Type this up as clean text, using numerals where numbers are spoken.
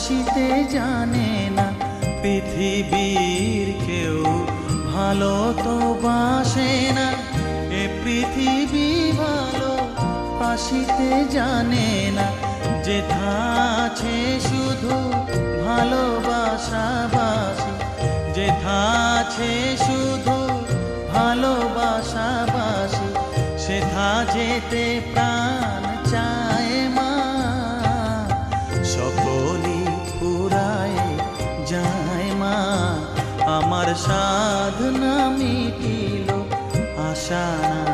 আসিতে জানে না, পৃথিবীর কেউ ভালো তো বাসে না, এ পৃথিবী ভালো আসিতে জানে না। যেথা আছে শুধু ভালোবাসাবাসি, যেথা আছে শুধু ভালোবাসাবাসি, সেথা যেতে প্রাণ চায় মা। সকলই ফুরায় যায় মা, আমার সাধনা মিটিল, আশা না